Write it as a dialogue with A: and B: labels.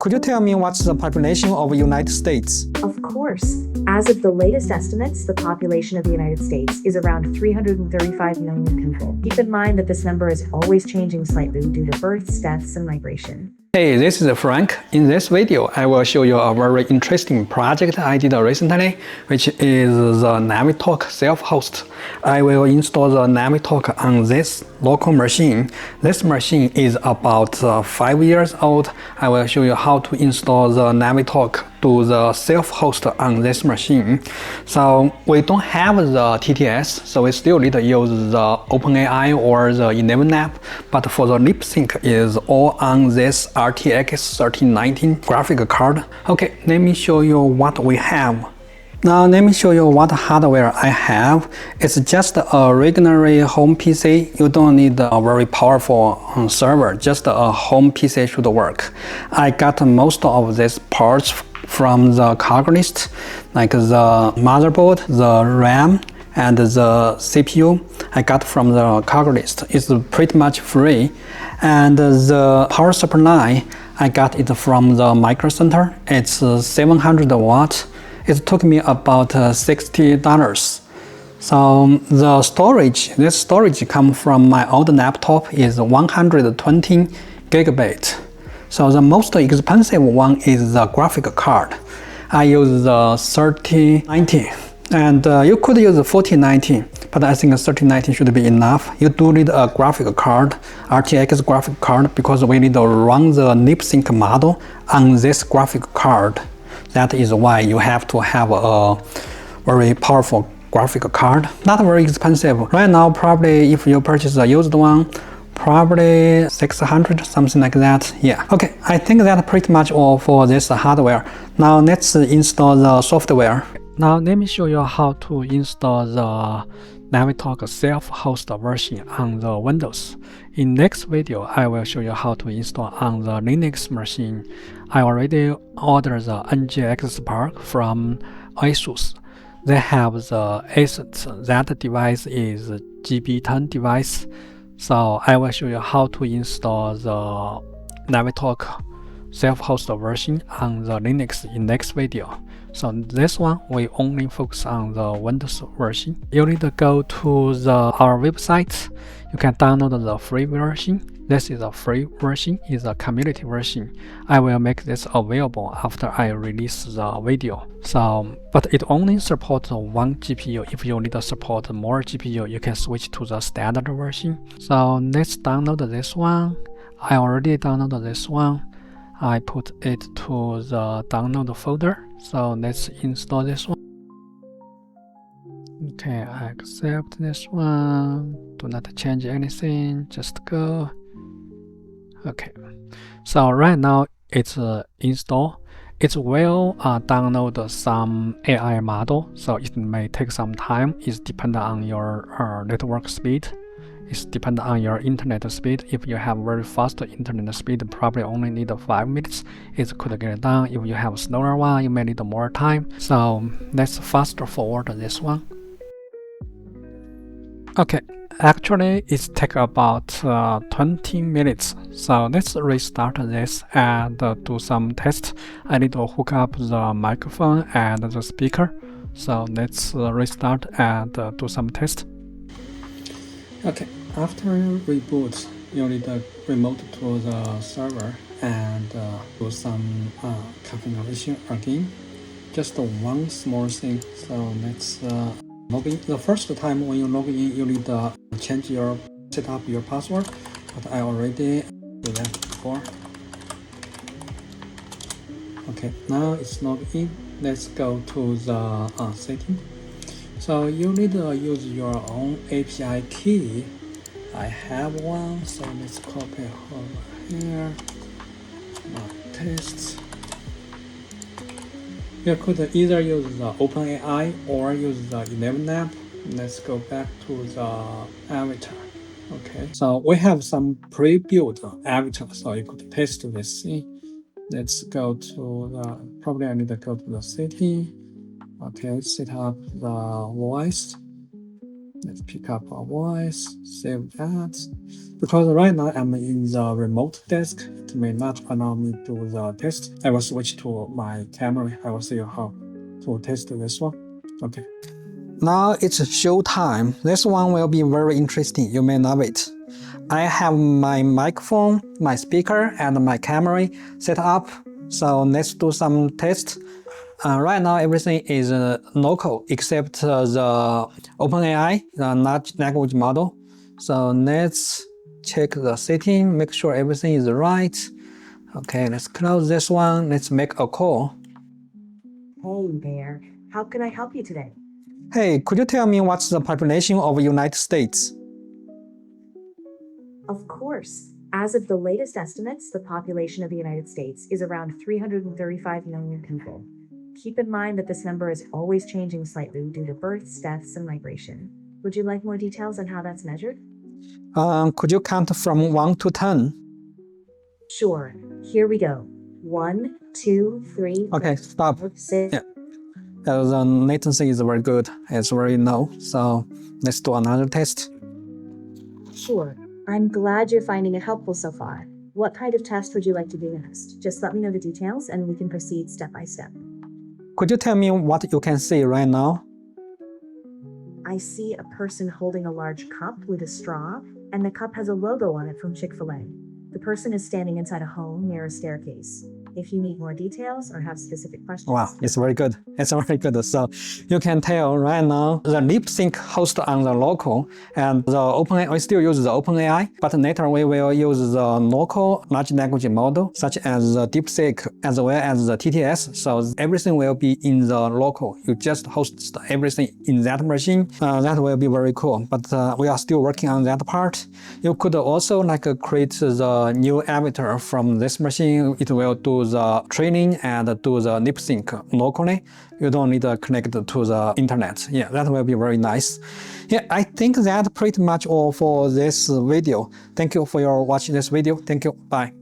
A: Could you tell me what's the population of the United States?
B: Of course. As of the latest estimates, the population of the United States is around 335 million people. Keep in mind that this number is always changing slightly due to births, deaths, and migration.
A: Hey, this is Frank. In this video, I will show you a very interesting project I did recently, which is the NavTalk self-host. I will install the NavTalk on this local machine. This machine is about 5 years old. I will show you how to install the NavTalk to the self-host on this machine. So we don't have the TTS, so we still need to use the OpenAI or the 11 app, but for the lip sync is all on this RTX 3090 graphic card. Okay, let me show you what we have. Now let me show you what hardware I have. It's just a regular home PC. You don't need a very powerful server, just a home PC should work. I got most of these parts from the cargo list, like the motherboard, the RAM, and the CPU. I got from the cargo list. It's pretty much free. And the power supply, I got it from the Micro Center. It's 700 watts. It took me about $60. So the storage, this storage comes from my old laptop, is 120 gigabit. So the most expensive one is the graphic card. I use the 3090, and you could use the 4090, but I think 3090 should be enough. You do need a graphic card, RTX graphic card, because we need to run the lip sync model on this graphic card. That is why you have to have a very powerful graphic card. Not very expensive. Right now, probably if you purchase a used one, probably 600, something like that. Yeah. Okay, I think that's pretty much all for this hardware. Now let's install the software. Now let me show you how to install the NavTalk self-host version on the Windows. In next video, I will show you how to install on the Linux machine. I already ordered the NGX Spark from Asus. They have the assets. That device is GB10 device. So I will show you how to install the NavTalk self-host version on the Linux in next video. So this one, we only focus on the Windows version. You need to go to our website. You can download the free version. This is a free version, is a community version. I will make this available after I release the video. So, but it only supports one GPU. If you need to support more GPU, you can switch to the standard version. So let's download this one. I already downloaded this one. I put it to the download folder. So let's install this one. Okay, I accept this one. Do not change anything, just go. Okay, so right now it's installed. It will download some AI model, so it may take some time. It's dependent on your network speed. It's dependent on your internet speed. If you have very fast internet speed, probably only need 5 minutes. It could get done. If you have a slower one, you may need more time. So let's fast forward this one. Okay, actually it takes about 20 minutes. So let's restart this and do some tests. I need to hook up the microphone and the speaker. So let's restart and do some tests. Okay, after reboot, you need to remote to the server and do some configuration again. Just one small thing. So let's log in. The first time when you log in, you need to set up your password. But I already did that before. Okay, now it's logged in. Let's go to the setting. So you need to use your own API key. I have one, so let's copy over here. Tests. You could either use the OpenAI or use the 11 app. Let's go back to the avatar. Okay, so we have some pre-built avatar, so you could test this thing. Let's go to the, probably I need to go to the setting. Okay, set up the voice. Let's pick up a voice, save that. Because right now I'm in the remote desk, it may not allow me to do the test. I will switch to my camera. I will see how to test this one. Okay. Now it's show time. This one will be very interesting. You may love it. I have my microphone, my speaker, and my camera set up. So let's do some tests. Right now, everything is local except the OpenAI, the large language model. So let's check the setting, make sure everything is right. Okay, let's close this one. Let's make a call.
B: Hey there, how can I help you today?
A: Hey, could you tell me what's the population of the United States?
B: Of course. As of the latest estimates, the population of the United States is around 335 million people. Keep in mind that this number is always changing slightly due to births, deaths, and migration. Would you like more details on how that's measured?
A: Could you count from 1 to 10?
B: Sure. Here we go. 1, 2, 3.
A: Okay, stop.
B: 4, 6.
A: Yeah. The latency is very good. It's very low. So let's do another test.
B: Sure. I'm glad you're finding it helpful so far. What kind of test would you like to do next? Just let me know the details and we can proceed step by step.
A: Could you tell me what you can see right now?
B: I see a person holding a large cup with a straw, and the cup has a logo on it from Chick-fil-A. The person is standing inside a home near a staircase. If you need more details or have specific questions.
A: Wow, it's very good. It's very good. So you can tell right now the lip sync host on the local and the OpenAI, we still use the OpenAI, but later we will use the local large language model such as the DeepSeek as well as the TTS. So everything will be in the local. You just host everything in that machine. That will be very cool, but we are still working on that part. You could also create the new avatar from this machine. It will do the training and do the lip sync locally. You don't need to connect to the internet. Yeah, that will be very nice. Yeah, I think that's pretty much all for this video. Thank you for your watching this video. Thank you. Bye.